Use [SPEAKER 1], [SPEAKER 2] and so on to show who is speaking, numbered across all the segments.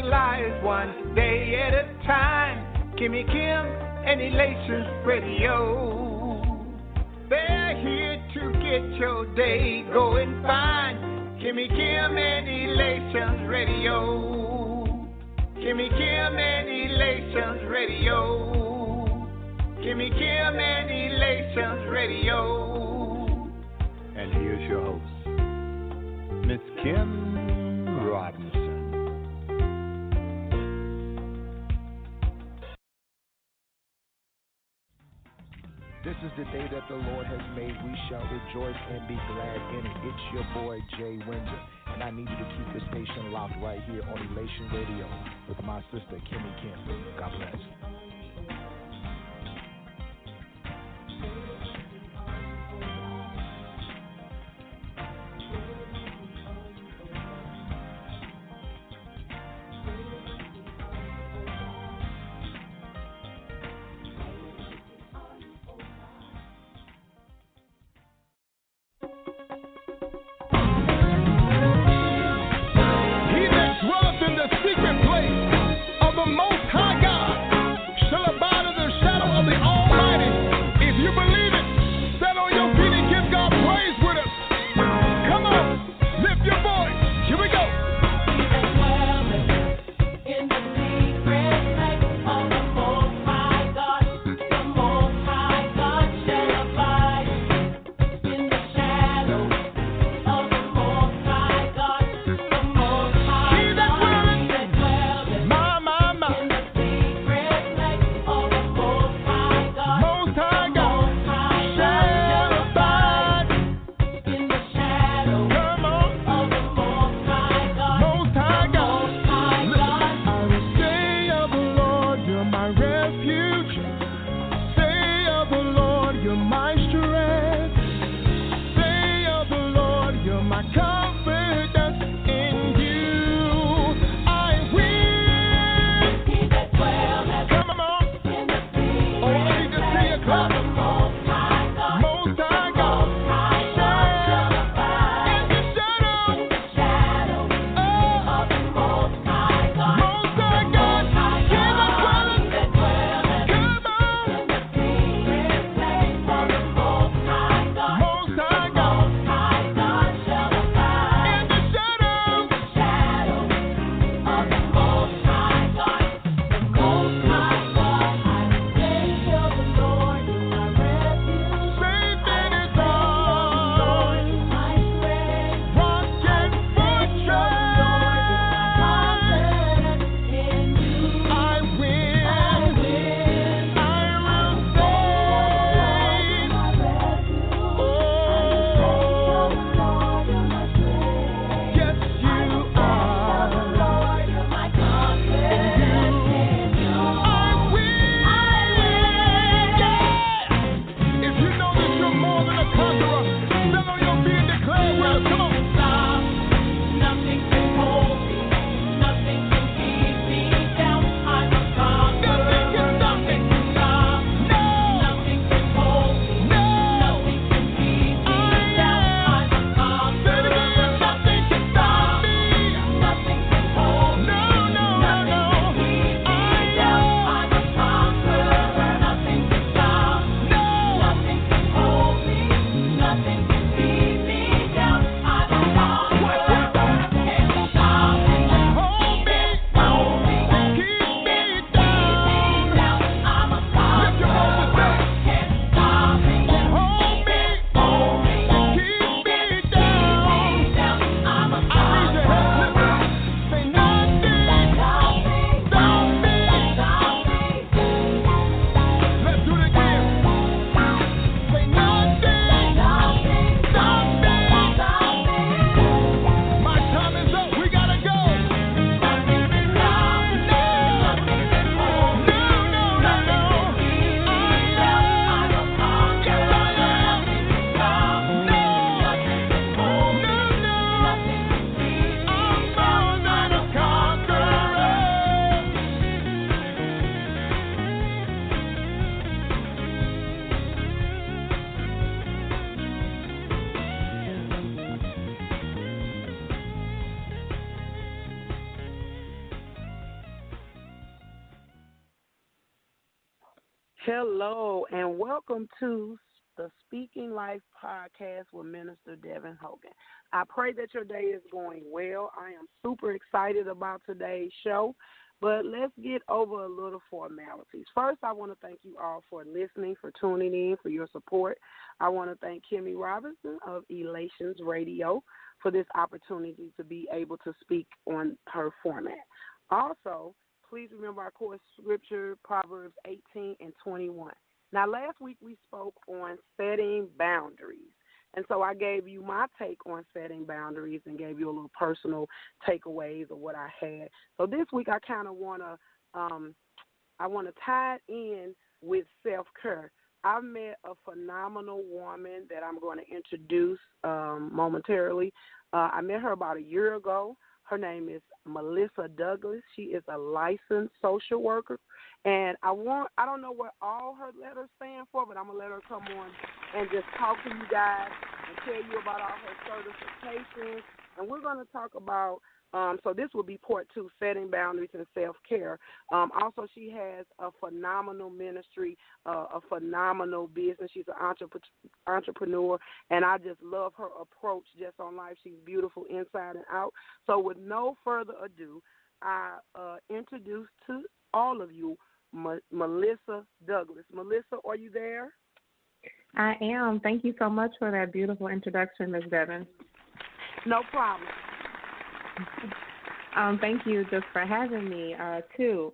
[SPEAKER 1] lives one day at a time. Kimmy Kim and Elations Radio. They're here to get your day going fine. Kimmy Kim and Elations Radio. Kimmy Kim and Elations Radio. Kimmy Kim and Elations Radio. And here's your host, Miss Kim Robinson.
[SPEAKER 2] This is the day that the Lord has made. We shall rejoice and be glad in it. It's your boy, Jay Windsor. And I need you to keep the station locked right here on Elation Radio with my sister, Kimmy Kim. God bless.
[SPEAKER 3] Secret place of the Most High God. Hello, and welcome to the Speaking Life podcast with Minister Devin Hogan. I pray that your day is going well. I am super excited about today's show, but let's get over a little formalities. First, I want to thank you all for listening, for tuning in, for your support. I want to thank Kimmy Robinson of Elations Radio for this opportunity to be able to speak on her format. Also, please remember our core scripture, Proverbs 18 and 21. Now, last week we spoke on setting boundaries. And so I gave you my take on setting boundaries and gave you a little personal takeaways of what I had. So this week I kind of want to tie it in with self-care. I've met a phenomenal woman that I'm going to introduce momentarily. I met her about a year ago. Her name is Melissa Douglas. She is a licensed social worker. And I don't know what all her letters stand for, but I'm going to let her come on and just talk to you guys and tell you about all her certifications. And we're going to talk about, so this will be part 2, setting boundaries and self-care. Also, she has a phenomenal ministry, a phenomenal business. She's an entrepreneur, and I just love her approach just on life. She's beautiful inside and out. So with no further ado, I introduce to all of you Melissa Douglas. Melissa, are you there?
[SPEAKER 4] I am. Thank you so much for that beautiful introduction, Ms. Devin.
[SPEAKER 3] No problem.
[SPEAKER 4] Thank you just for having me, too.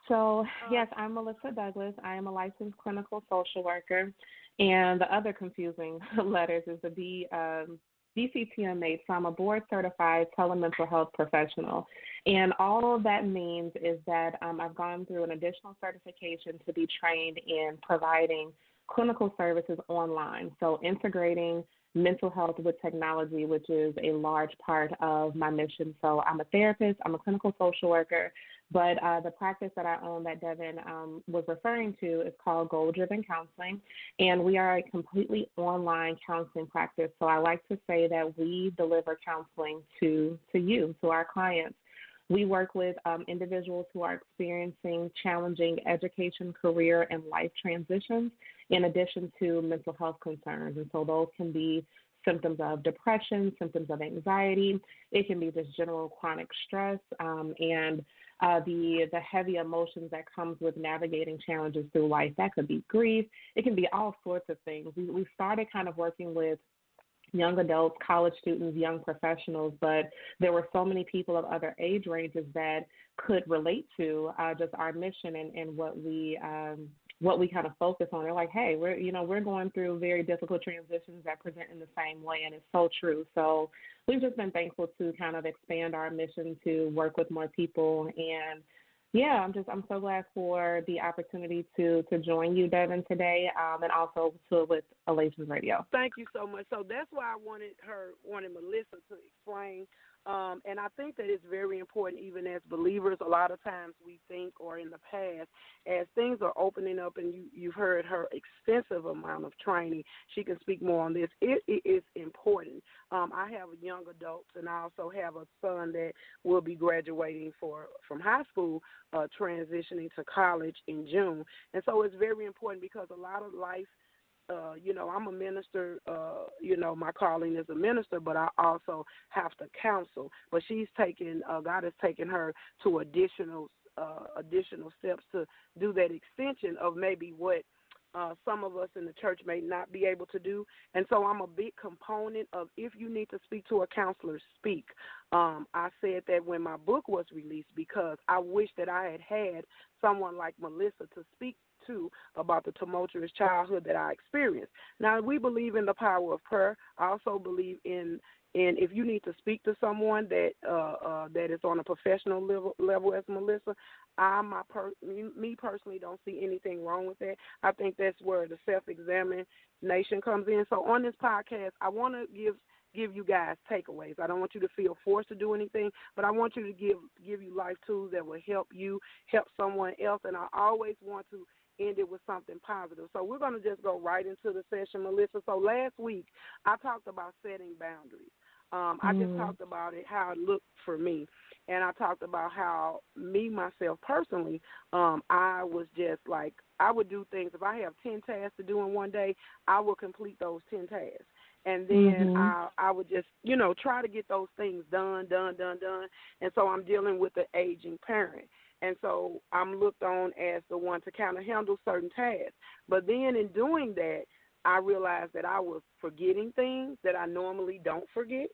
[SPEAKER 4] So, yes, I'm Melissa Douglas. I am a licensed clinical social worker, and the other confusing letters is the BCTMH, so I'm a board-certified telemental health professional. And all that means is that I've gone through an additional certification to be trained in providing clinical services online, so integrating mental health with technology, which is a large part of my mission. So I'm a therapist, I'm a clinical social worker, but the practice that I own that Devin was referring to is called Goal-Driven Counseling, and we are a completely online counseling practice. So I like to say that we deliver counseling to you, to our clients. We work with individuals who are experiencing challenging education, career, and life transitions, in addition to mental health concerns. And so those can be symptoms of depression, symptoms of anxiety. It can be just general chronic stress and the heavy emotions that comes with navigating challenges through life. That could be grief. It can be all sorts of things. We started kind of working with young adults, college students, young professionals, but there were so many people of other age ranges that could relate to just our mission and what we kind of focus on. They're like, hey, we're going through very difficult transitions that present in the same way, and it's so true. So we've just been thankful to kind of expand our mission to work with more people. And yeah, I'm so glad for the opportunity to join you, Devin, today, and also with Elations Radio.
[SPEAKER 3] Thank you so much. So that's why I wanted Melissa to explain. And I think that it's very important, even as believers. A lot of times we think, or in the past, as things are opening up, and you've heard her extensive amount of training, she can speak more on this. It is important. I have young adults, and I also have a son that will be graduating from high school, transitioning to college in June. And so it's very important because a lot of life, I'm a minister, my calling is a minister, but I also have to counsel. But God has taken her to additional steps to do that extension of maybe what some of us in the church may not be able to do. And so I'm a big component of, if you need to speak to a counselor, speak. I said that when my book was released because I wish that I had someone like Melissa to speak to about the tumultuous childhood that I experienced. Now, we believe in the power of prayer. I also believe in if you need to speak to someone that is on a professional level as Melissa, me personally don't see anything wrong with that. I think that's where the self-examination comes in. So on this podcast, I want to give you guys takeaways. I don't want you to feel forced to do anything, but I want you to give you life tools that will help you, help someone else, and I always want to end it with something positive. So we're going to just go right into the session, Melissa. So last week, I talked about setting boundaries. I just talked about it, how it looked for me. And I talked about how myself personally, I was just like, I would do things. If I have 10 tasks to do in one day, I will complete those 10 tasks. And then I would just, try to get those things done. And so I'm dealing with an aging parent. And so I'm looked on as the one to kind of handle certain tasks. But then in doing that, I realized that I was forgetting things that I normally don't forget.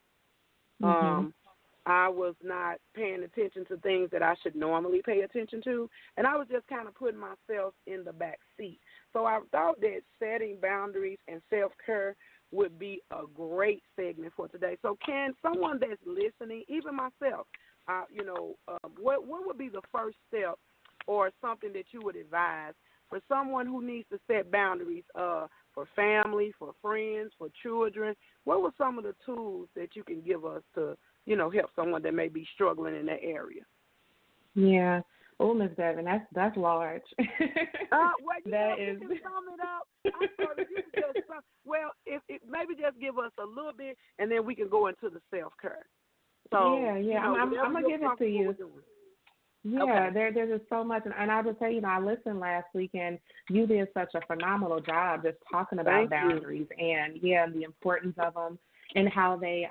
[SPEAKER 3] I was not paying attention to things that I should normally pay attention to. And I was just kind of putting myself in the back seat. So I thought that setting boundaries and self-care would be a great segment for today. So can someone that's listening, even myself, what would be the first step or something that you would advise for someone who needs to set boundaries for family, for friends, for children? What were some of the tools that you can give us to, help someone that may be struggling in that area?
[SPEAKER 4] Yeah. Oh, Miss Devin, that's large.
[SPEAKER 3] Well,
[SPEAKER 4] that
[SPEAKER 3] is. You can sum it up. I thought if you could just if maybe just give us a little bit, and then we can go into the self-care. So
[SPEAKER 4] yeah. I'm gonna give it to you. Yeah,
[SPEAKER 3] okay.
[SPEAKER 4] There's just so much, and I would say, I listened last week, and you did such a phenomenal job just talking about boundaries and the importance of them and how they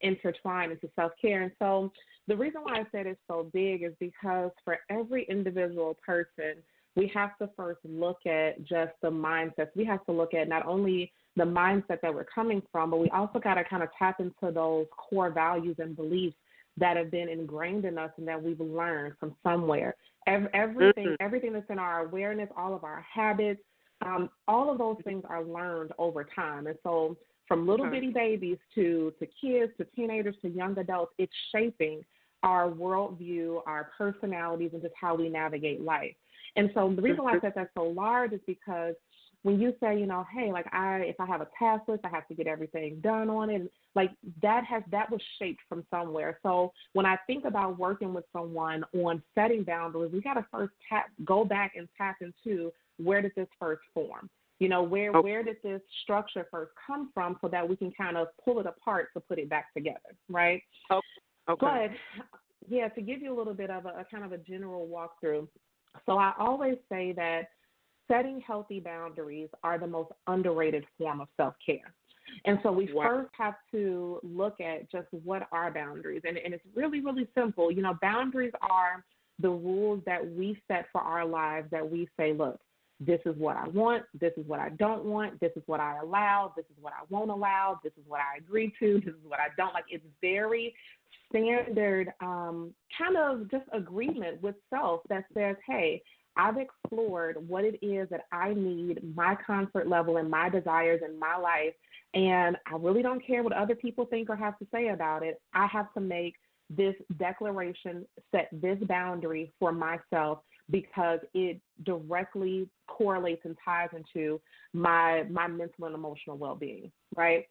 [SPEAKER 4] intertwine into self-care. And so the reason why I said it's so big is because for every individual person, we have to first look at just the mindsets. We have to look at not only the mindset that we're coming from, but we also got to kind of tap into those core values and beliefs that have been ingrained in us and that we've learned from somewhere. Everything that's in our awareness, all of our habits, all of those things are learned over time. And so from little bitty babies to kids, to teenagers, to young adults, it's shaping our worldview, our personalities, and just how we navigate life. And so the reason why I said that's so large is because when you say, hey, like if I have a task list, I have to get everything done on it. Like that was shaped from somewhere. So when I think about working with someone on setting boundaries, we got to first go back and tap into where did this first form? Where did this structure first come from, so that we can kind of pull it apart to put it back together, right?
[SPEAKER 3] Okay.
[SPEAKER 4] But to give you a little bit of a kind of a general walkthrough. So I always say that setting healthy boundaries are the most underrated form of self-care. And so we first have to look at just what are boundaries. And it's really, really simple. Boundaries are the rules that we set for our lives, that we say, look, this is what I want, this is what I don't want, this is what I allow, this is what I won't allow, this is what I agree to, this is what I don't like. It's very standard kind of just agreement with self that says, hey, I've explored what it is that I need, my comfort level and my desires in my life, and I really don't care what other people think or have to say about it. I have to make this declaration, set this boundary for myself, because it directly correlates and ties into my mental and emotional well-being, right?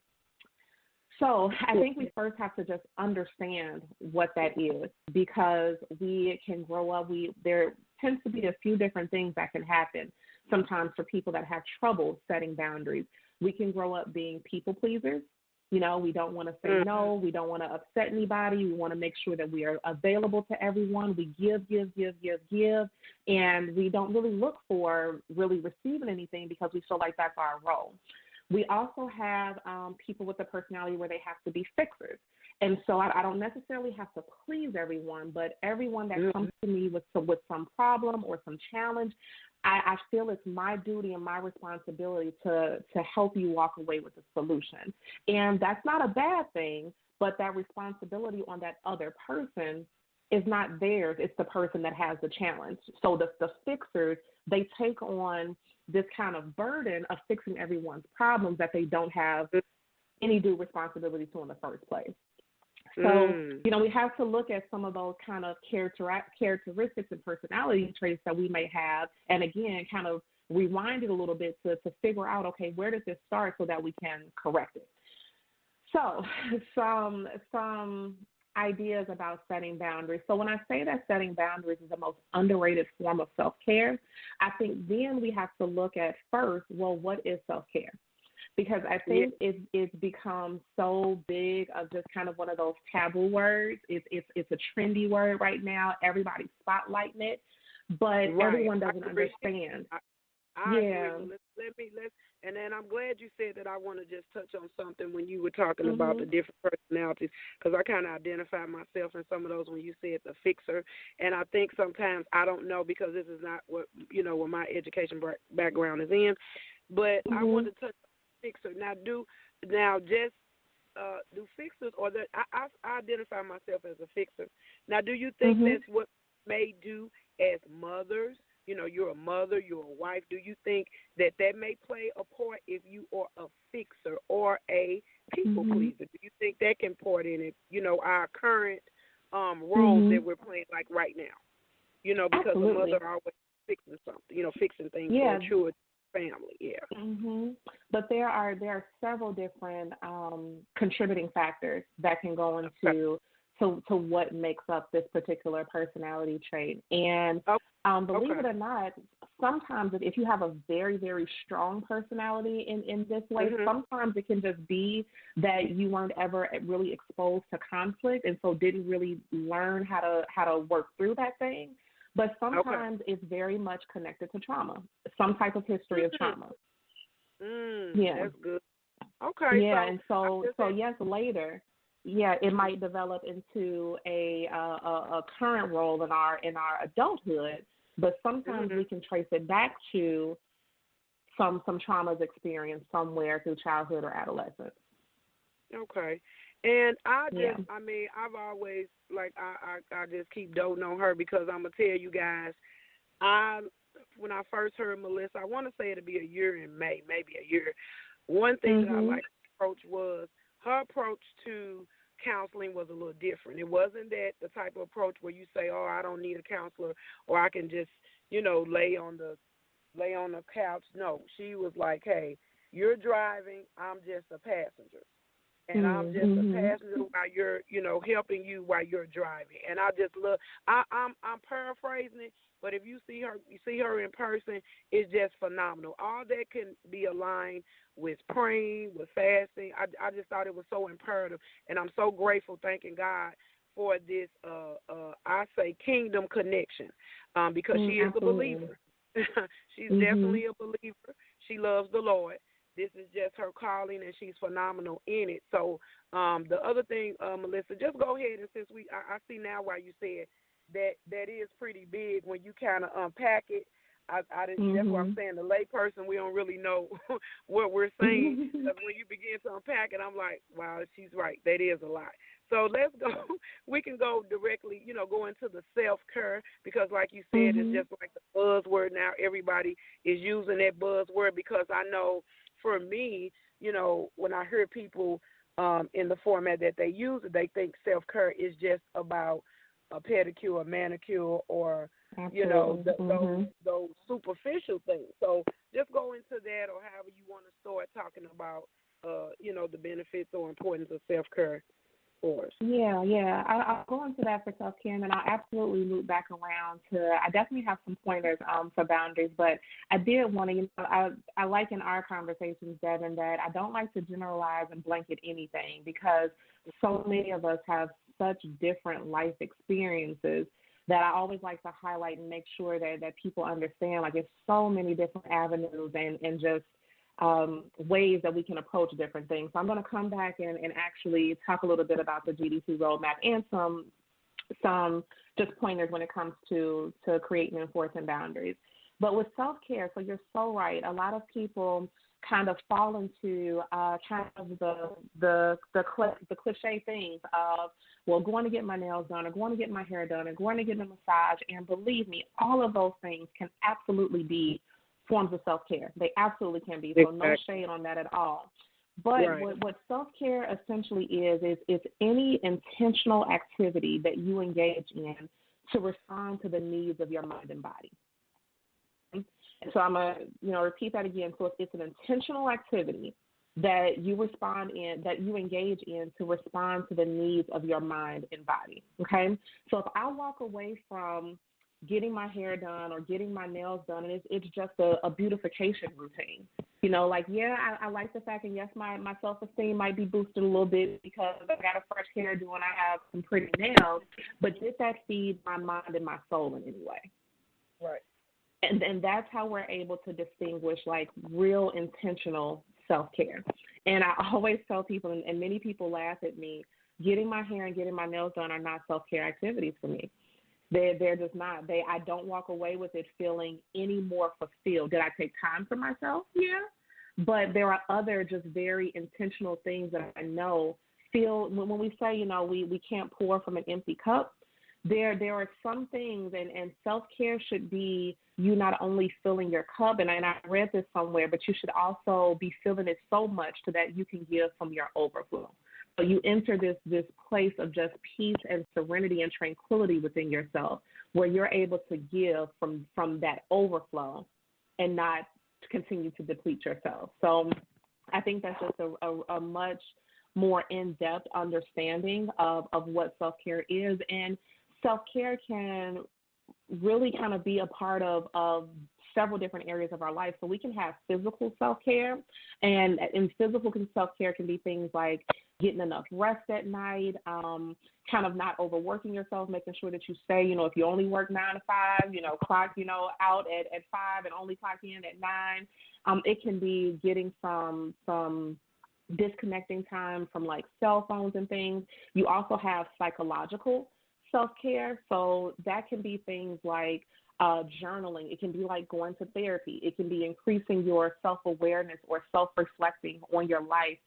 [SPEAKER 4] So I think we first have to just understand what that is, because we can grow up. There tends to be a few different things that can happen sometimes for people that have trouble setting boundaries. We can grow up being people pleasers. We don't want to say no. We don't want to upset anybody. We want to make sure that we are available to everyone. We give, and we don't really look for really receiving anything because we feel like that's our role. We also have people with a personality where they have to be fixers. And so I don't necessarily have to please everyone, but everyone that comes to me with some problem or some challenge, I feel it's my duty and my responsibility to help you walk away with a solution. And that's not a bad thing, but that responsibility on that other person is not theirs. It's the person that has the challenge. So the fixers, they take on this kind of burden of fixing everyone's problems that they don't have any due responsibility to in the first place. So, we have to look at some of those kind of characteristics and personality traits that we may have, and again, kind of rewind it a little bit to figure out, okay, where does this start so that we can correct it? So some ideas about setting boundaries. So when I say that setting boundaries is the most underrated form of self-care, I think then we have to look at first, well, what is self-care? because I think it's become so big of just kind of one of those taboo words. It's a trendy word right now. Everybody's spotlighting it, but everyone doesn't understand.
[SPEAKER 3] I agree. Let's and then I'm glad you said that. I want to just touch on something when you were talking about the different personalities, because I kind of identify myself in some of those when you said the fixer, and I think sometimes I don't know, because this is not what what my education background is in, but I want to touch on fixer. Now do fixers, or that I identify myself as a fixer. Now, do you think that's what may do as mothers? You're a mother, you're a wife. Do you think that may play a part if you are a fixer or a people pleaser? Do you think that can part in it? Our current roles that we're playing, like right now. Because
[SPEAKER 4] Absolutely.
[SPEAKER 3] a mother always fixing something. Fixing things for children, family. Yeah.
[SPEAKER 4] But there are several different contributing factors that can go into to what makes up this particular personality trait. And believe it or not, sometimes if you have a very, very strong personality in this way, sometimes it can just be that you weren't ever really exposed to conflict, and so didn't really learn how to work through that thing. But sometimes it's very much connected to trauma, some type of history of trauma.
[SPEAKER 3] That's good. Okay.
[SPEAKER 4] Yeah, and so yes, later, it might develop into a current role in our adulthood, but sometimes we can trace it back to some traumas experienced somewhere through childhood or adolescence.
[SPEAKER 3] Okay. And I've always, I just keep doting on her, because I'm going to tell you guys, when I first heard Melissa, I want to say it'll be a year in May, maybe a year. One thing that I liked her approach was, her approach to counseling was a little different. It wasn't that the type of approach where you say, "Oh, I don't need a counselor," or "I can just, lay on the couch." No, she was like, "Hey, you're driving. I'm just a passenger, and I'm just a passenger while you're, helping you while you're driving." And I just love. I'm paraphrasing it, but if you see her in person, it's just phenomenal. All that can be aligned with praying, with fasting. I just thought it was so imperative, and I'm so grateful, thanking God for this, I say, kingdom connection, because she is a believer. She's definitely a believer. She loves the Lord. This is just her calling, and she's phenomenal in it. So the other thing, Melissa, just go ahead, and since I see now why you said that is pretty big when you kind of unpack it. That's what I'm saying. The lay person, we don't really know what we're saying. Because when you begin to unpack it, I'm like, wow, she's right. That is a lot. So let's go. We can go directly, go into the self-care, because like you said, it's just like the buzzword now. Everybody is using that buzzword, because I know for me, when I hear people in the format that they use it, they think self-care is just about a pedicure, a manicure, or those superficial things. So just go into that, or however you want to start talking about, the benefits or importance of self-care for us.
[SPEAKER 4] Yeah. I'll go into that for self-care, and I'll absolutely loop back around to, I definitely have some pointers for boundaries, but I did want to, I like in our conversations, Devin, that I don't like to generalize and blanket anything, because so many of us have such different life experiences that I always like to highlight and make sure that people understand, like, there's so many different avenues and just ways that we can approach different things. So I'm going to come back and actually talk a little bit about the GDC roadmap and some just pointers when it comes to creating and enforcing boundaries. But with self-care, so you're so right, a lot of people kind of fall into kind of the cliche things of, well, going to get my nails done, or going to get my hair done, or going to get a massage. And believe me, all of those things can absolutely be forms of self-care. They absolutely can be. So no shade on that at all. But what self-care essentially is any intentional activity that you engage in to respond to the needs of your mind and body. So I'm going to repeat that again. So it's an intentional activity that you engage in to respond to the needs of your mind and body. Okay? So if I walk away from getting my hair done or getting my nails done, and it's just a beautification routine, You know, like, yeah, I like the fact, and yes, my self-esteem might be boosted a little bit because I got a fresh hairdo and I have some pretty nails, but did that feed my mind and my soul in any way?
[SPEAKER 3] Right.
[SPEAKER 4] And that's how we're able to distinguish, like, real intentional self-care. And I always tell people, and many people laugh at me, getting my hair and getting my nails done are not self-care activities for me. They're just not. I don't walk away with it feeling any more fulfilled. Did I take time for myself? Yeah. But there are other just very intentional things that I know feel, when we say, you know, we can't pour from an empty cup, there are some things, and self-care should be you not only filling your cup, and I read this somewhere, but you should also be filling it so much so that you can give from your overflow. So you enter this place of just peace and serenity and tranquility within yourself, where you're able to give from that overflow and not continue to deplete yourself. So I think that's just a much more in-depth understanding of what self-care is. And self-care can really kind of be a part of several different areas of our life. So we can have physical self-care, and in physical self-care can be things like getting enough rest at night, kind of not overworking yourself, making sure that you stay, you know, if you only work 9 to 5, you know, clock, you know, out at 5 and only clock in at 9. It can be getting some disconnecting time from like cell phones and things. You also have psychological self-care. So that can be things like journaling. It can be like going to therapy. It can be increasing your self-awareness or self-reflecting on your life,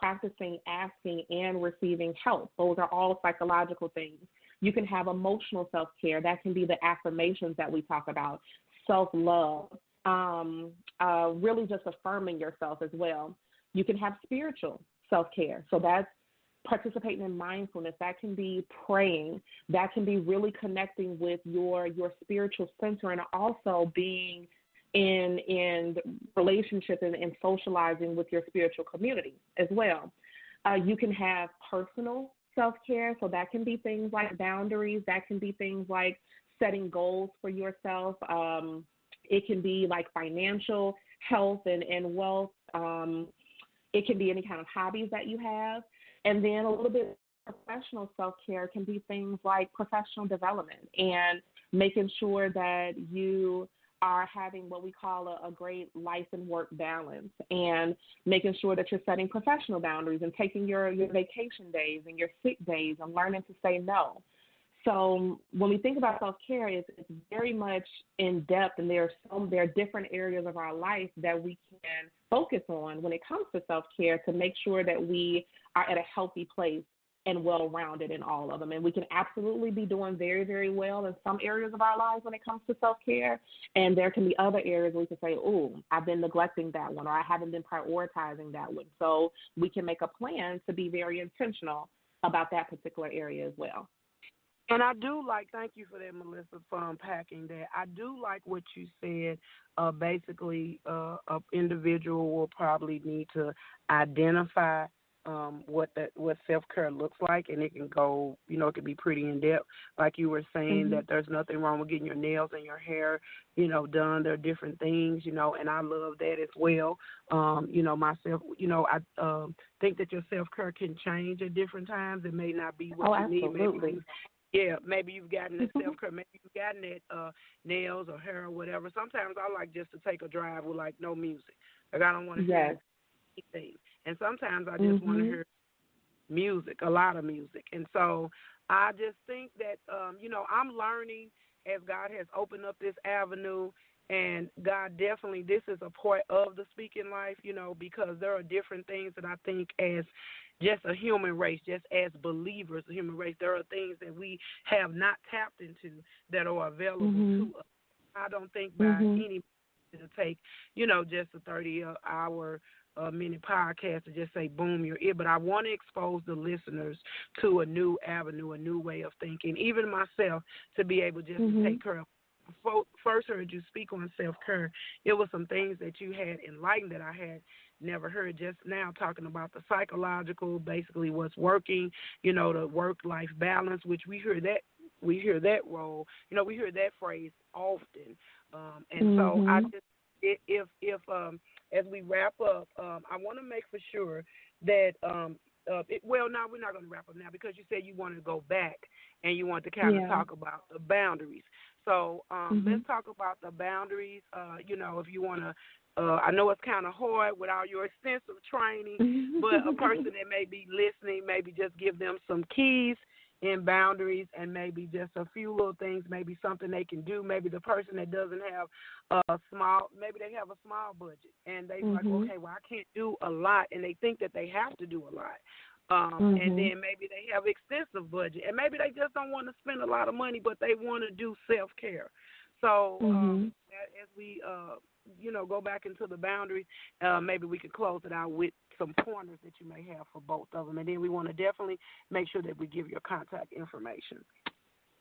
[SPEAKER 4] practicing asking and receiving help. Those are all psychological things. You can have emotional self-care. That can be the affirmations that we talk about, self-love, really just affirming yourself as well. You can have spiritual self-care. So that's participating in mindfulness. That can be praying. That can be really connecting with your spiritual center, and also being in relationship and socializing with your spiritual community as well. You can have personal self-care. So that can be things like boundaries. That can be things like setting goals for yourself. It can be like financial health and wealth. It can be any kind of hobbies that you have. And then a little bit of professional self-care can be things like professional development and making sure that you are having what we call a great life and work balance, and making sure that you're setting professional boundaries and taking your vacation days and your sick days and learning to say no. So when we think about self-care, it's very much in depth, and there are different areas of our life that we can focus on when it comes to self-care to make sure that we are at a healthy place and well-rounded in all of them. And we can absolutely be doing very, very well in some areas of our lives when it comes to self-care, and there can be other areas where we can say, oh, I've been neglecting that one, or I haven't been prioritizing that one. So we can make a plan to be very intentional about that particular area as well.
[SPEAKER 3] And I do like, thank you for that, Melissa, for unpacking that. I do like what you said. Basically, an individual will probably need to identify what self-care looks like, and it can go, you know, it can be pretty in-depth. Like you were saying, that there's nothing wrong with getting your nails and your hair, you know, done. There are different things, you know, and I love that as well. You know, myself, you know, I think that your self-care can change at different times. It may not be what you
[SPEAKER 4] absolutely.
[SPEAKER 3] need. Maybe you've gotten that self-care, maybe you've gotten that nails or hair or whatever. Sometimes I like just to take a drive with, like, no music. Like, I don't want to hear anything. And sometimes I just want to hear music, a lot of music. And so I just think that, you know, I'm learning as God has opened up this avenue. And God, definitely, this is a part of the speaking life, you know, because there are different things that I think as just a human race, just as believers, a human race, there are things that we have not tapped into that are available to us. I don't think by any to take, you know, just a 30-hour minute podcast to just say, boom, you're it. But I want to expose the listeners to a new avenue, a new way of thinking, even myself, to be able just to take care of. First heard you speak on self-care, it was some things that you had enlightened that I had never heard just now, talking about the psychological, basically what's working, you know, the work-life balance, which we hear that role, you know, we hear that phrase often. And so I just, if as we wrap up, I want to make for sure that well, no, we're not going to wrap up now because you said you want to go back and you want to kind of talk about the boundaries. So let's talk about the boundaries. If you want to, I know it's kind of hard with all your extensive training, but a person that may be listening, maybe just give them some keys in boundaries and maybe just a few little things, maybe something they can do. Maybe the person that doesn't have maybe they have a small budget and they like, okay, well, I can't do a lot, and they think that they have to do a lot. And then maybe they have extensive budget, and maybe they just don't want to spend a lot of money, but they want to do self-care. So as we, go back into the boundaries, maybe we could close it out with some pointers that you may have for both of them. And then we want to definitely make sure that we give your contact information.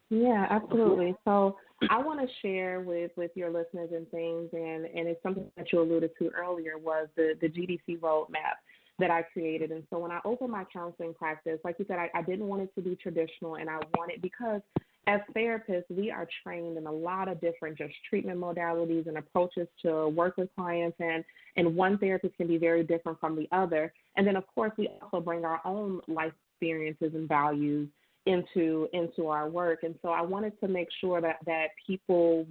[SPEAKER 4] Yeah, absolutely. So I want to share with your listeners and things, and it's something that you alluded to earlier was the GDC roadmap that I created. And so when I opened my counseling practice, like you said, I didn't want it to be traditional, and I wanted, because as therapists, we are trained in a lot of different just treatment modalities and approaches to work with clients, and one therapist can be very different from the other. And then, of course, we also bring our own life experiences and values into our work. And so I wanted to make sure that people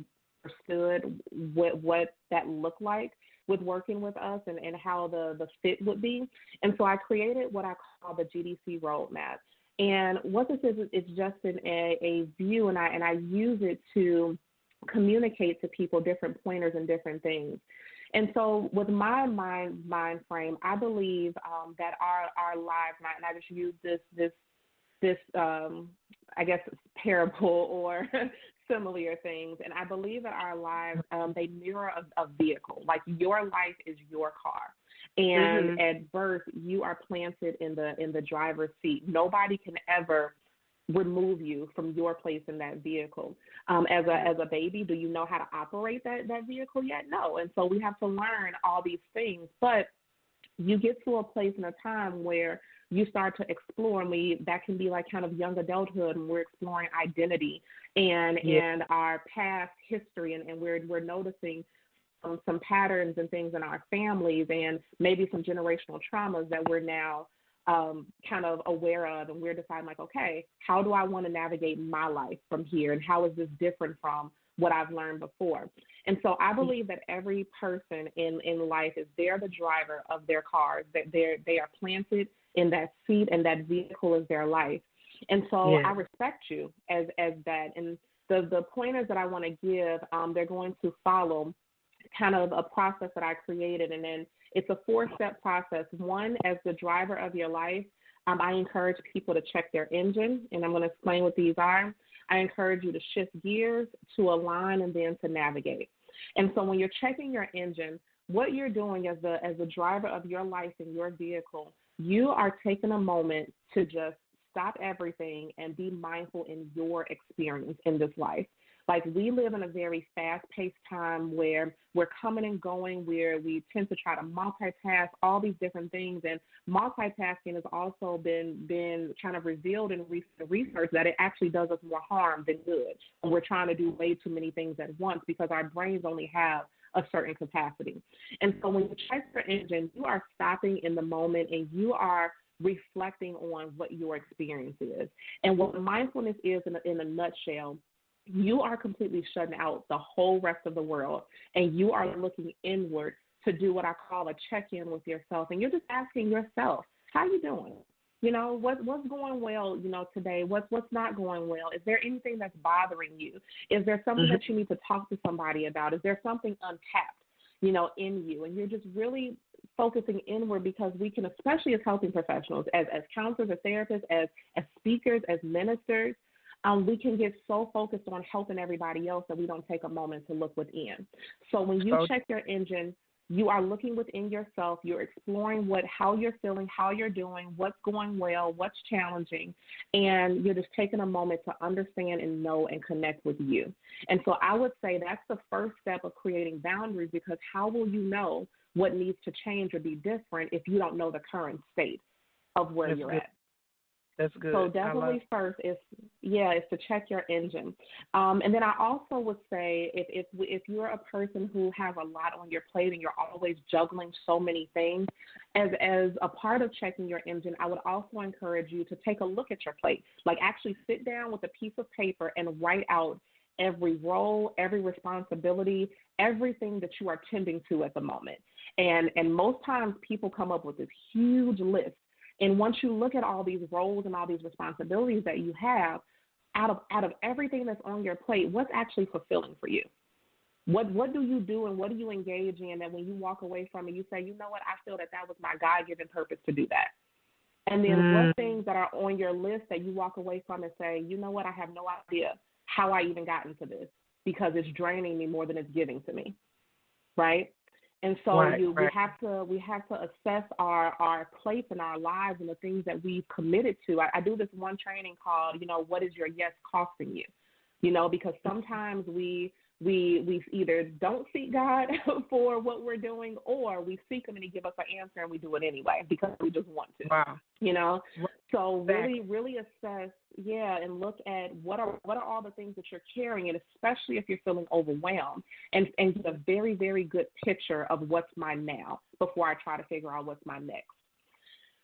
[SPEAKER 4] understood what that looked like with working with us and how the fit would be. And so I created what I call the GDC roadmap. And what this is, it's just a view, and I use it to communicate to people different pointers and different things. And so with my mind frame, I believe that our lives, and I just use this I guess parable or similar things, and I believe that our lives, they mirror a vehicle. Like your life is your car. And at birth, you are planted in the driver's seat. Nobody can ever remove you from your place in that vehicle. As a baby, do you know how to operate that vehicle yet? No. And so we have to learn all these things. But you get to a place in a time where you start to explore, and that can be like kind of young adulthood, and we're exploring identity and our past history, and we're noticing some patterns and things in our families and maybe some generational traumas that we're now kind of aware of, and we're deciding like, okay, how do I want to navigate my life from here, and how is this different from what I've learned before? And so I believe that every person in life they're the driver of their cars, that they are planted in that seat, and that vehicle is their life. And so I respect you as that. And the pointers that I want to give, they're going to follow kind of a process that I created. And then it's a 4-step process. One, as the driver of your life, I encourage people to check their engine, and I'm going to explain what these are. I encourage you to shift gears, to align, and then to navigate. And so when you're checking your engine, what you're doing as the driver of your life and your vehicle, you are taking a moment to just stop everything and be mindful in your experience in this life. Like, we live in a very fast-paced time where we're coming and going, where we tend to try to multitask, all these different things. And multitasking has also been kind of revealed in research that it actually does us more harm than good. And we're trying to do way too many things at once because our brains only have a certain capacity. And so when you check your engine, you are stopping in the moment, and you are reflecting on what your experience is. And what mindfulness is in a nutshell, you are completely shutting out the whole rest of the world, and you are looking inward to do what I call a check-in with yourself. And you're just asking yourself, how you doing? You know, what's going well, today? What's not going well? Is there anything that's bothering you? Is there something that you need to talk to somebody about? Is there something untapped, in you? And you're just really focusing inward, because we can, especially as helping professionals, as counselors, as therapists, as speakers, as ministers, we can get so focused on helping everybody else that we don't take a moment to look within. So when you check your engine, you are looking within yourself. You're exploring how you're feeling, how you're doing, what's going well, what's challenging, and you're just taking a moment to understand and know and connect with you. And so I would say that's the first step of creating boundaries, because how will you know what needs to change or be different if you don't know the current state of where you're at?
[SPEAKER 3] That's good.
[SPEAKER 4] So definitely first is to check your engine. And then I also would say if you're a person who has a lot on your plate and you're always juggling so many things, as a part of checking your engine, I would also encourage you to take a look at your plate. Like actually sit down with a piece of paper and write out every role, every responsibility, everything that you are tending to at the moment. And most times people come up with this huge list. And once you look at all these roles and all these responsibilities that you have, out of everything that's on your plate, what's actually fulfilling for you? What do you do and what do you engage in that when you walk away from it, you say, you know what, I feel that was my God-given purpose to do that. And then what things that are on your list that you walk away from and say, you know what, I have no idea how I even got into this because it's draining me more than it's giving to me, right? And so we have to assess our place in our lives and the things that we've committed to. I do this one training called, what is your yes costing you? Because sometimes we either don't seek God for what we're doing, or we seek Him and He give us an answer and we do it anyway because we just want to.
[SPEAKER 3] Wow.
[SPEAKER 4] So really assess, and look at what are all the things that you're carrying, and especially if you're feeling overwhelmed, and get a very, very good picture of what's my now before I try to figure out what's my next.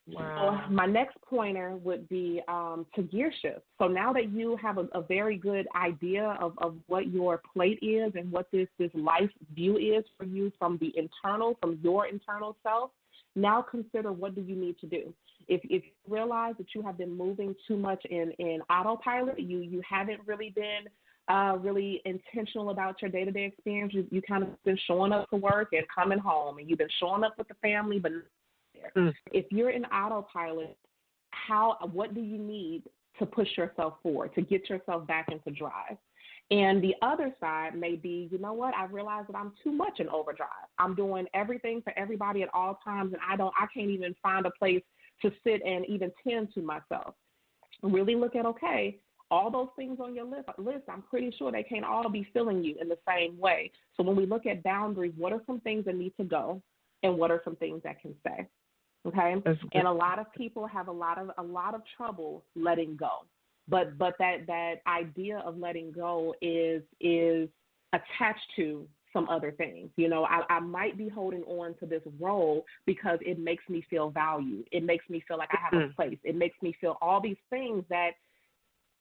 [SPEAKER 3] Wow.
[SPEAKER 4] So my next pointer would be to gear shift. So now that you have a very good idea of what your plate is and what this life view is for you from your internal self, now consider what do you need to do. If you realize that you have been moving too much in autopilot, you haven't really been really intentional about your day-to-day experience, you kind of been showing up for work and coming home, and you've been showing up with the family, but if you're in autopilot, what do you need to push yourself forward, to get yourself back into drive? And the other side may be, you know what, I realize that I'm too much in overdrive. I'm doing everything for everybody at all times, and I can't even find a place to sit and even tend to myself. Really look at, okay, all those things on your list, I'm pretty sure they can't all be filling you in the same way. So when we look at boundaries, what are some things that need to go, and what are some things that can stay? Okay, and a lot of people have a lot of trouble letting go, but that idea of letting go is attached to some other things. I might be holding on to this role because it makes me feel valued. It makes me feel like I have a place. It makes me feel all these things that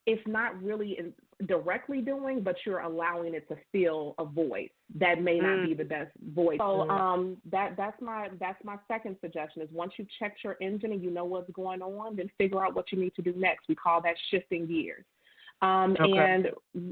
[SPEAKER 4] it's not really directly doing, but you're allowing it to fill a void that may not be the best void. So that's my second suggestion is once you've checked your engine and you know what's going on, then figure out what you need to do next. We call that shifting gears. And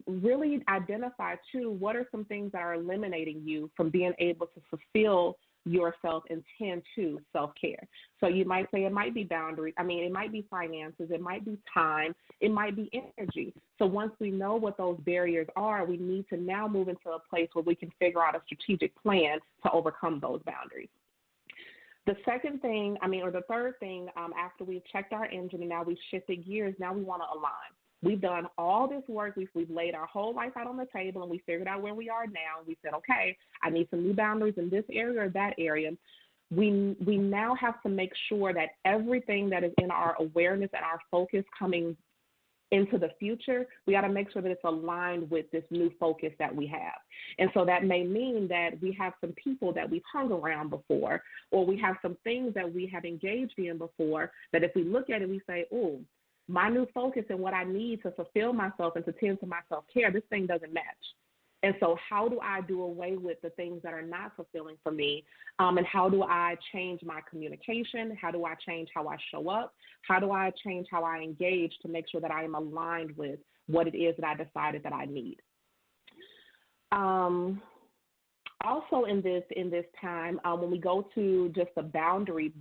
[SPEAKER 4] really identify, too, what are some things that are eliminating you from being able to fulfill yourself and tend to self-care. So you might say it might be boundaries. It might be finances. It might be time. It might be energy. So once we know what those barriers are, we need to now move into a place where we can figure out a strategic plan to overcome those boundaries. The second thing, or the third thing, after we've checked our engine and now we've shifted gears, now we want to align. We've done all this work. We've laid our whole life out on the table, and we figured out where we are now. We said, okay, I need some new boundaries in this area or that area. We now have to make sure that everything that is in our awareness and our focus coming into the future, we got to make sure that it's aligned with this new focus that we have. And so that may mean that we have some people that we've hung around before, or we have some things that we have engaged in before that if we look at it, we say, oh, my new focus and what I need to fulfill myself and to tend to my self-care, this thing doesn't match. And so how do I do away with the things that are not fulfilling for me? And how do I change my communication? How do I change how I show up? How do I change how I engage to make sure that I am aligned with what it is that I decided that I need? Also in this time, when we go to just the boundary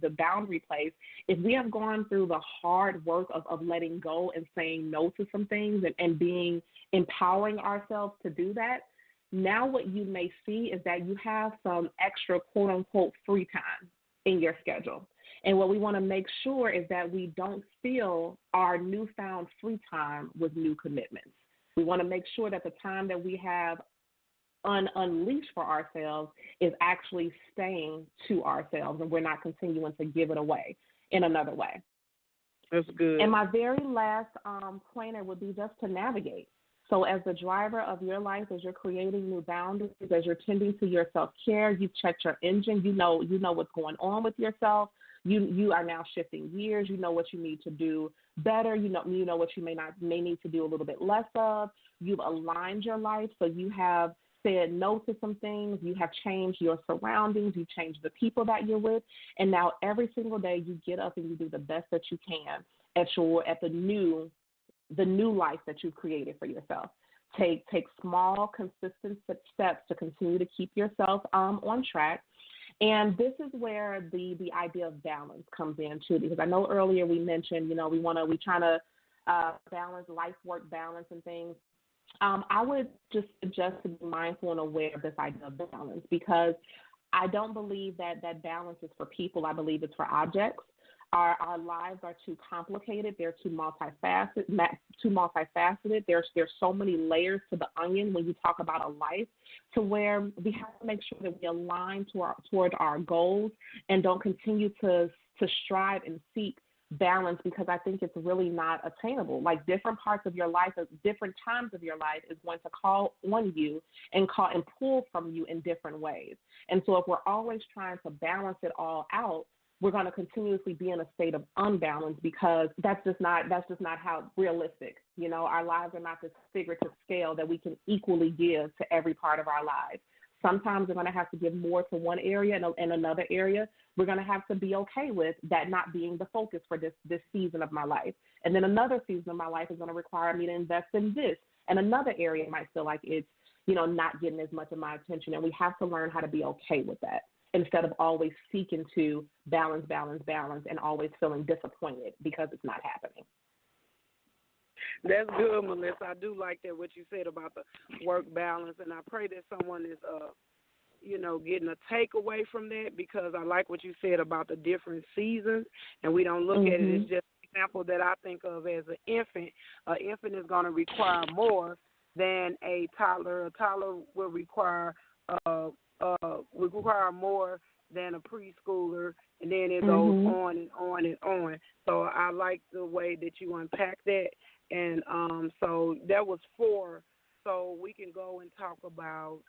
[SPEAKER 4] place, if we have gone through the hard work of letting go and saying no to some things and empowering ourselves to do that, now what you may see is that you have some extra quote unquote free time in your schedule. And what we want to make sure is that we don't fill our newfound free time with new commitments. We want to make sure that the time that we have unleashed for ourselves is actually staying to ourselves, and we're not continuing to give it away in another way.
[SPEAKER 3] That's good.
[SPEAKER 4] And my very last pointer would be just to navigate. So as the driver of your life, as you're creating new boundaries, as you're tending to your self-care, you've checked your engine, you know what's going on with yourself. You are now shifting gears. You know what you need to do better. You know what you may need to do a little bit less of. You've aligned your life, so you have said no to some things. You have changed your surroundings. You've changed the people that you're with, and now every single day you get up and you do the best that you can at the new life that you've created for yourself. Take small, consistent steps to continue to keep yourself on track. And this is where the idea of balance comes in too, because I know earlier we mentioned, we trying to balance life work balance and things. I would just suggest to be mindful and aware of this idea of balance, because I don't believe that balance is for people. I believe it's for objects. Our lives are too complicated. They're too multifaceted. There's so many layers to the onion when you talk about a life, to where we have to make sure that we align toward our goals and don't continue to strive and seek balance, because I think it's really not attainable. Like different parts of your life, at different times of your life, is going to call on you and pull from you in different ways. And so if we're always trying to balance it all out, we're going to continuously be in a state of unbalance, because that's just not how realistic. Our lives are not this figurative scale that we can equally give to every part of our lives. Sometimes we're going to have to give more to one area, and in another area, we're going to have to be okay with that not being the focus for this season of my life. And then another season of my life is going to require me to invest in this. And another area might feel like it's, not getting as much of my attention. And we have to learn how to be okay with that, instead of always seeking to balance, and always feeling disappointed because it's not happening.
[SPEAKER 3] That's good, Melissa. I do like that, what you said about the work balance, and I pray that someone is, getting a takeaway from that, because I like what you said about the different seasons, and we don't look at it as just an example that I think of as an infant. An infant is going to require more than a toddler. A toddler will require more than a preschooler, and then it goes on and on and on. So I like the way that you unpack that. And so that was 4. So we can go and talk about,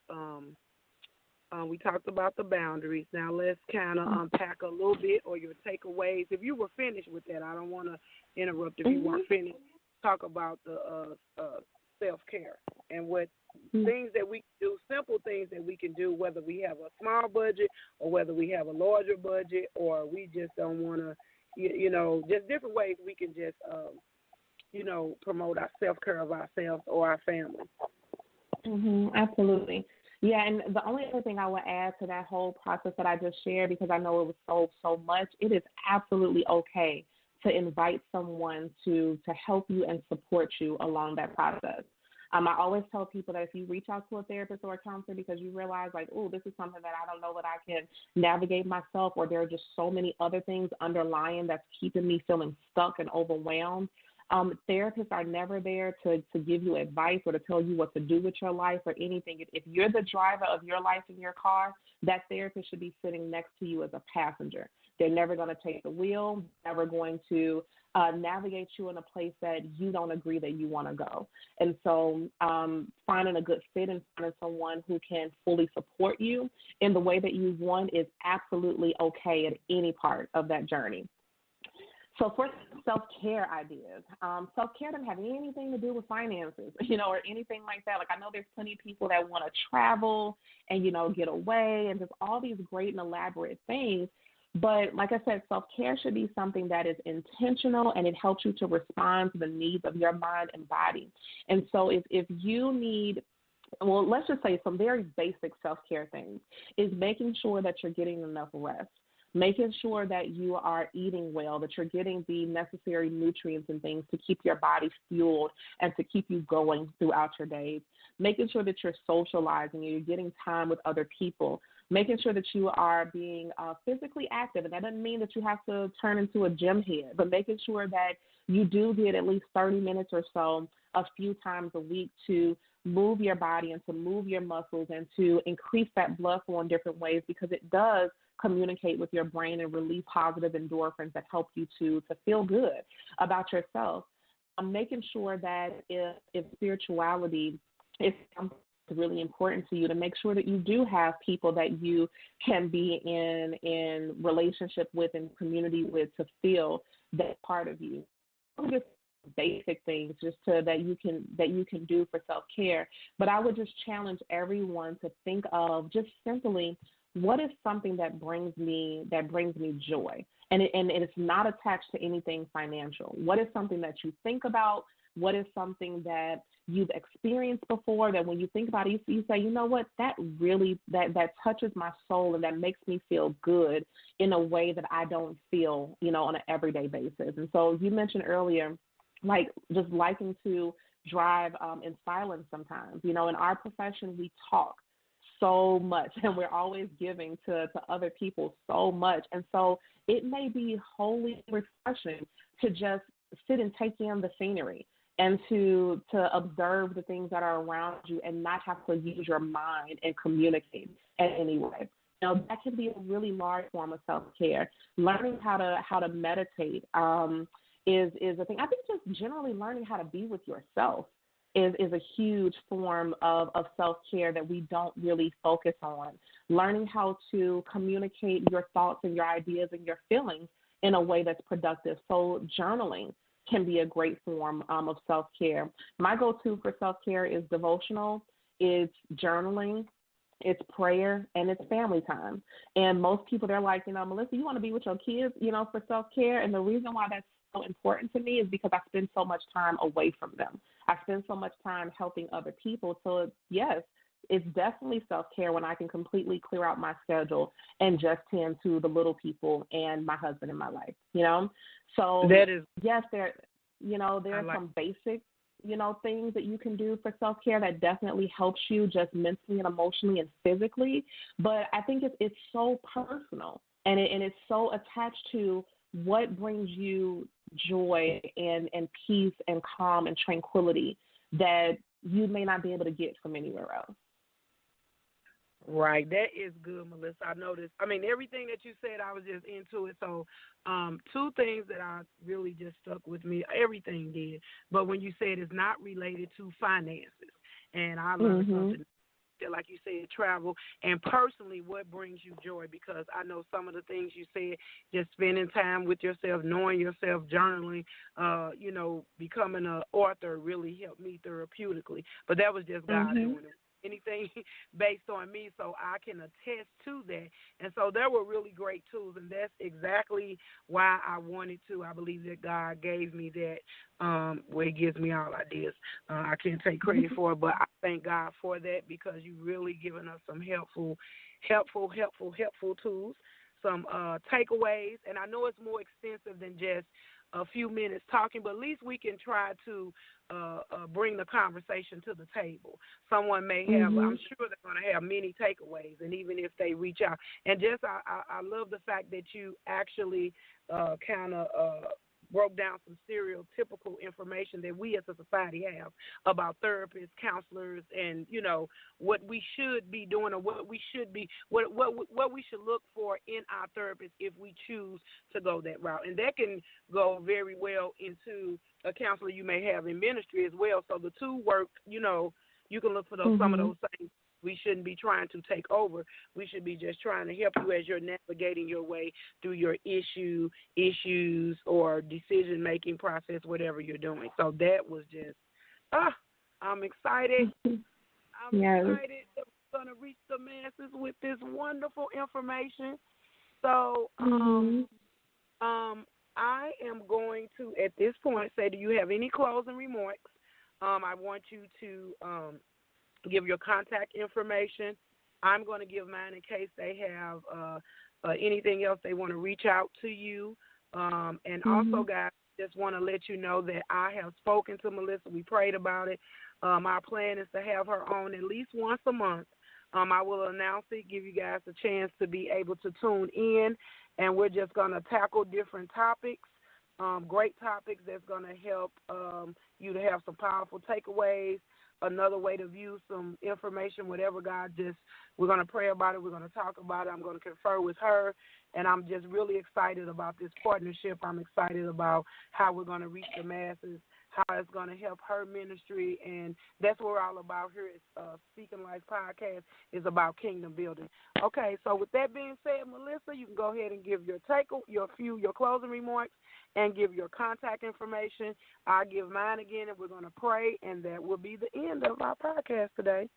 [SPEAKER 3] we talked about the boundaries. Now let's kind of unpack a little bit, or your takeaways. If you were finished with that, I don't want to interrupt if you weren't finished. Talk about the self-care and what things that we can do, simple things that we can do, whether we have a small budget or whether we have a larger budget, or we just don't want to, just different ways we can just, promote our self-care of ourselves or our family.
[SPEAKER 4] Absolutely. Yeah, and the only other thing I would add to that whole process that I just shared, because I know it was so much, it is absolutely okay to invite someone to help you and support you along that process. I always tell people that if you reach out to a therapist or a counselor because you realize, like, oh, this is something that I don't know that I can navigate myself, or there are just so many other things underlying that's keeping me feeling stuck and overwhelmed, therapists are never there to give you advice or to tell you what to do with your life or anything. If you're the driver of your life in your car, that therapist should be sitting next to you as a passenger. They're never going to take the wheel, never going to navigate you in a place that you don't agree that you want to go. And so finding a good fit and finding someone who can fully support you in the way that you want is absolutely okay at any part of that journey. So for self-care ideas, self-care doesn't have anything to do with finances, or anything like that. Like, I know there's plenty of people that want to travel and, get away and just all these great and elaborate things. But like I said, self-care should be something that is intentional, and it helps you to respond to the needs of your mind and body. And so if you need, well, let's just say some very basic self-care things is making sure that you're getting enough rest, making sure that you are eating well, that you're getting the necessary nutrients and things to keep your body fueled and to keep you going throughout your days, making sure that you're socializing and you're getting time with other people, making sure that you are being physically active. And that doesn't mean that you have to turn into a gym head, but making sure that you do get at least 30 minutes or so a few times a week to move your body and to move your muscles and to increase that blood flow in different ways, because it does communicate with your brain and release positive endorphins that help you to feel good about yourself. Making sure that if spirituality is something that's really important to you, to make sure that you do have people that you can be in relationship with and community with to feel that part of you. Just basic things just that you can do for self-care. But I would just challenge everyone to think of just simply, what is something that brings me joy? And it's not attached to anything financial. What is something that you think about? What is something that you've experienced before that when you think about it, you say, you know what, that really, that touches my soul and that makes me feel good in a way that I don't feel, on an everyday basis. And so you mentioned earlier, like just liking to drive in silence sometimes. In our profession, we talk so much and we're always giving to other people so much. And so it may be wholly refreshing to just sit and take in the scenery and to observe the things that are around you and not have to use your mind and communicate in any way. That can be a really large form of self-care. Learning how to meditate is a thing. I think just generally learning how to be with yourself is a huge form of self-care that we don't really focus on. Learning how to communicate your thoughts and your ideas and your feelings in a way that's productive. So journaling can be a great form of self-care. My go-to for self-care is devotional, it's journaling, it's prayer, and it's family time. And most people, they're like, Melissa, you want to be with your kids, for self-care? And the reason why that's so important to me is because I spend so much time away from them. I spend so much time helping other people. So, yes, it's definitely self-care when I can completely clear out my schedule and just tend to the little people and my husband in my life, So,
[SPEAKER 3] that is,
[SPEAKER 4] yes, there's some basic, things that you can do for self-care that definitely helps you just mentally and emotionally and physically. But I think it's so personal and it's so attached to what brings you joy and peace and calm and tranquility that you may not be able to get from anywhere else.
[SPEAKER 3] Right. That is good, Melissa. I noticed. Everything that you said, I was just into it. So, two things that I really just stuck with me. Everything did. But when you said it's not related to finances, and I learned something, like you said, travel, and personally, what brings you joy? Because I know some of the things you said, just spending time with yourself, knowing yourself, journaling, becoming an author really helped me therapeutically. But that was just God doing it. Anything based on me, so I can attest to that. And so there were really great tools, and that's exactly why I wanted to. I believe that God gave me that, where He gives me all ideas. I can't take credit for it, but I thank God for that because you've really given us some helpful tools, some takeaways. And I know it's more extensive than just a few minutes talking, but at least we can try to bring the conversation to the table. Someone may have, I'm sure they're going to have many takeaways, and even if they reach out. And just I love the fact that you actually kind of broke down some stereotypical information that we as a society have about therapists, counselors, and, what we should be doing or what we should be, what we should look for in our therapist if we choose to go that route. And that can go very well into a counselor you may have in ministry as well. So the two work, you can look for those some of those things. We shouldn't be trying to take over. We should be just trying to help you as you're navigating your way through your issues or decision-making process, whatever you're doing. So that was just, I'm excited. I'm excited that we're going to reach the masses with this wonderful information. So I am going to, at this point, say, do you have any closing remarks? I want you to give your contact information. I'm going to give mine in case they have anything else they want to reach out to you. And also, guys, just want to let you know that I have spoken to Melissa. We prayed about it. Our plan is to have her on at least once a month. I will announce it, give you guys a chance to be able to tune in, and we're just going to tackle different topics, great topics that's going to help you to have some powerful takeaways. another way to view some information, whatever we're going to pray about it. We're going to talk about it. I'm going to confer with her, and I'm just really excited about this partnership. I'm excited about how we're going to reach the masses, how it's going to help her ministry, and that's what we're all about here at Speaking Life Podcast, is about kingdom building. Okay, so with that being said, Melissa, you can go ahead and give your closing remarks and give your contact information. I'll give mine again, and we're going to pray, and that will be the end of our podcast today.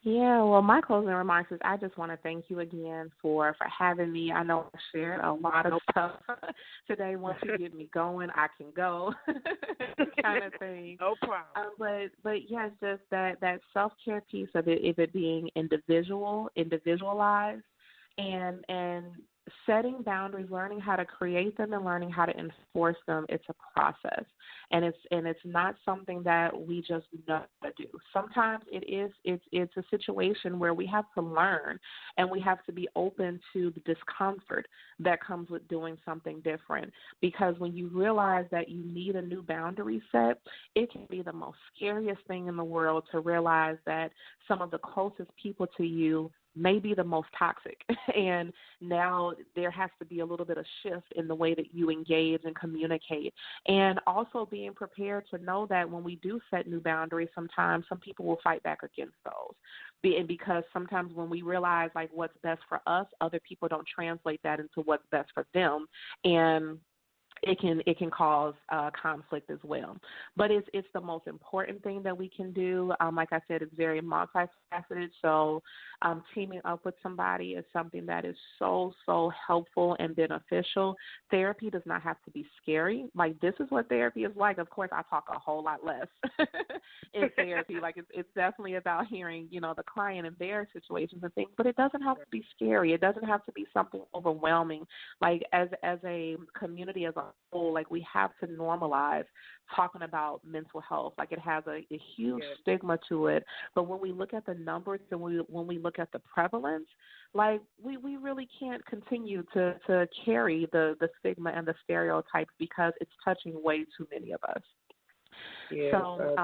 [SPEAKER 4] Yeah, well, my closing remarks is I just want to thank you again for having me. I know I shared a lot of stuff today. Once you get me going, I can go kind of thing.
[SPEAKER 3] No problem.
[SPEAKER 4] But yes, just that self-care piece of it being individualized and setting boundaries, learning how to create them and learning how to enforce them. It's a process, and it's not something that we just know how to do. Sometimes it's a situation where we have to learn, and we have to be open to the discomfort that comes with doing something different. Because when you realize that you need a new boundary set, it can be the most scariest thing in the world to realize that some of the closest people to you may be the most toxic, and now there has to be a little bit of shift in the way that you engage and communicate, and also being prepared to know that when we do set new boundaries, sometimes some people will fight back against those, because sometimes when we realize like what's best for us, other people don't translate that into what's best for them, and it can cause conflict as well. But it's the most important thing that we can do. Like I said, it's very multifaceted. So teaming up with somebody is something that is so helpful and beneficial. Therapy does not have to be scary. Like, this is what therapy is like. Of course, I talk a whole lot less in therapy. Like, it's definitely about hearing, the client and their situations and things. But it doesn't have to be scary. It doesn't have to be something overwhelming. Like, as a community as a whole, like, we have to normalize talking about mental health. Like, it has a huge stigma to it. But when we look at the numbers and when we look at the prevalence, like, we really can't continue to carry the stigma and the stereotypes, because it's touching way too many of us.
[SPEAKER 3] Yeah,
[SPEAKER 4] so,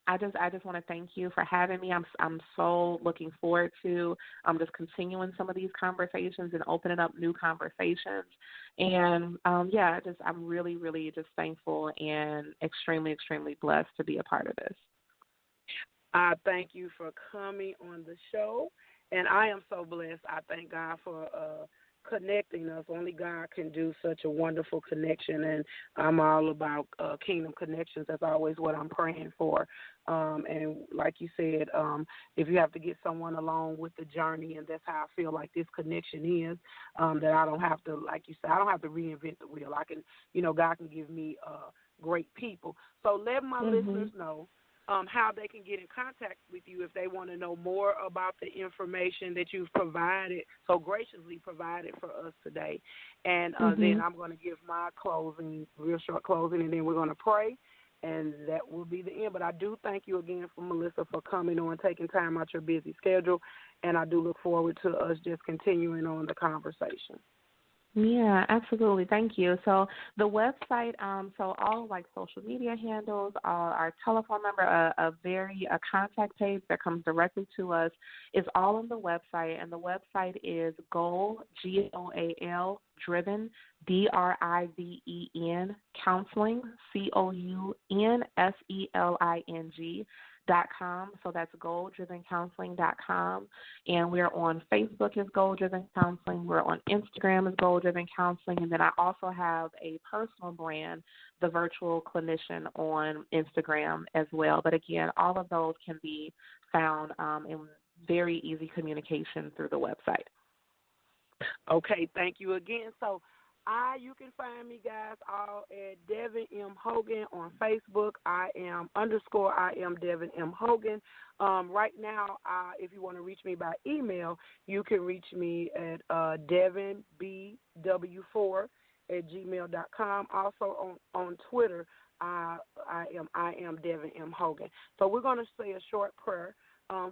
[SPEAKER 4] I just want to thank you for having me. I'm so looking forward to just continuing some of these conversations and opening up new conversations. And I'm really, really just thankful and extremely, extremely blessed to be a part of this.
[SPEAKER 3] I thank you for coming on the show, and I am so blessed. I thank God for connecting us. Only God can do such a wonderful connection, and I'm all about kingdom connections. That's always what I'm praying for. And like you said, if you have to get someone along with the journey, and that's how I feel like this connection is, that I don't have to, like you said, I don't have to reinvent the wheel. I can, God can give me great people. So let my listeners know how they can get in contact with you if they want to know more about the information that you've so graciously provided for us today. And then I'm going to give my real short closing, and then we're going to pray, and that will be the end. But I do thank you again, Melissa, for coming on, taking time out your busy schedule, and I do look forward to us just continuing on the conversation.
[SPEAKER 4] Yeah, absolutely. Thank you. So the website, so all like social media handles, our telephone number, a contact page that comes directly to us is all on the website. And the website is GOAL, GOAL, driven, DRIVEN, counseling, COUNSELING.com. So that's goaldrivencounseling.com. And we're on Facebook as Goal Driven Counseling. We're on Instagram as Goal Driven Counseling. And then I also have a personal brand, The Virtual Clinician, on Instagram as well. But again, all of those can be found in very easy communication through the website.
[SPEAKER 3] Okay, thank you again. So you can find me, guys, all at Devin M. Hogan on Facebook. I am Devin M. Hogan. Right now, if you want to reach me by email, you can reach me at devinbw4@gmail.com. Also on Twitter, I am Devin M. Hogan. So we're going to say a short prayer.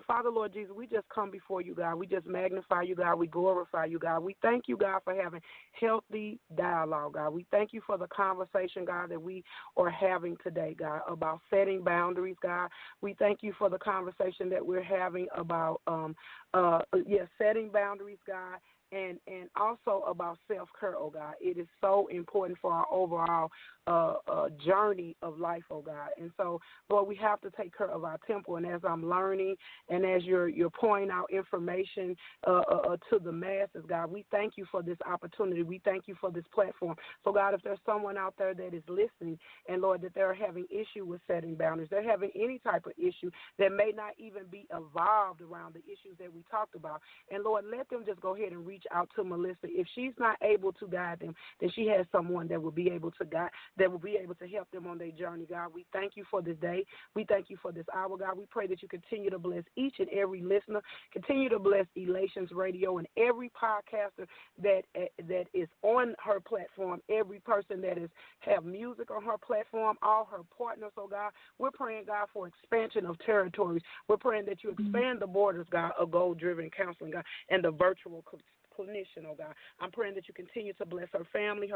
[SPEAKER 3] Father, Lord Jesus, we just come before you, God. We just magnify you, God. We glorify you, God. We thank you, God, for having healthy dialogue, God. We thank you for the conversation, God, that we are having today, God, about setting boundaries, God. We thank you for the conversation that we're having about, setting boundaries, God. And also about self-care, oh God. It is so important for our overall journey of life, oh God. And so, Lord, we have to take care of our temple. And as I'm learning and as you're pointing out information to the masses, God, we thank you for this opportunity. We thank you for this platform. So, God, if there's someone out there that is listening and, Lord, that they're having issue with setting boundaries, they're having any type of issue that may not even be evolved around the issues that we talked about. And, Lord, let them just go ahead and reach out to Melissa. If she's not able to guide them, then she has someone that will be able to guide, that will be able to help them on their journey, God. We thank you for this day. We thank you for this hour, God. We pray that you continue to bless each and every listener, continue to bless Elations Radio and every podcaster that is on her platform, every person that have music on her platform, all her partners, oh God. We're praying, God, for expansion of territories. We're praying that you expand the borders, God, of goal-driven counseling, God, and the virtual clinician, oh God. I'm praying that you continue to bless her family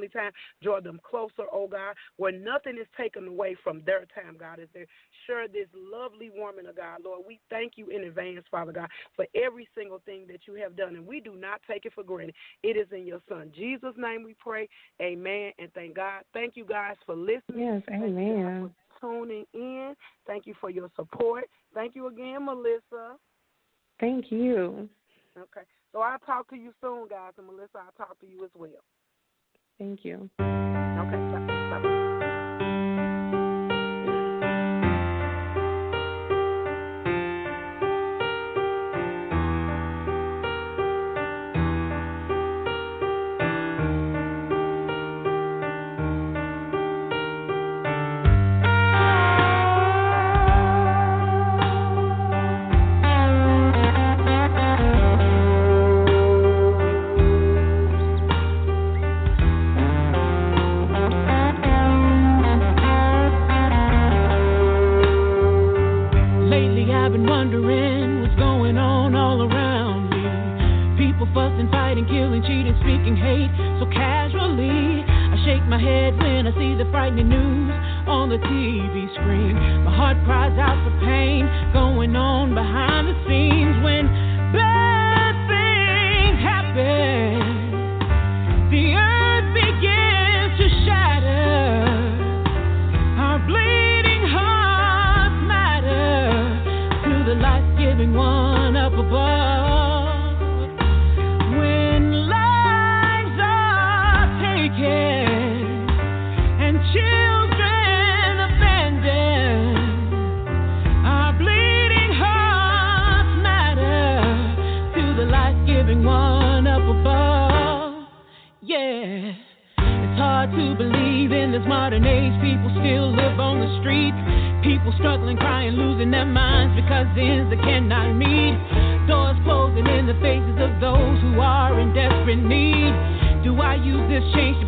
[SPEAKER 3] time, draw them closer, oh God, where nothing is taken away from their time, God, as they share this lovely woman of God. Lord, we thank you in advance, Father God, for every single thing that you have done, and we do not take it for granted. It is in your Son, Jesus' name we pray. Amen, and thank God. Thank you guys for listening.
[SPEAKER 4] Yes, amen.
[SPEAKER 3] Thank you for tuning in. Thank you for your support. Thank you again, Melissa.
[SPEAKER 4] Thank you.
[SPEAKER 3] Okay. So I'll talk to you soon, guys, and Melissa, I'll talk to you as well.
[SPEAKER 4] Thank you.
[SPEAKER 3] Okay, bye-bye.
[SPEAKER 1] Doors closing in the faces of those who are in desperate need. Do I use this change to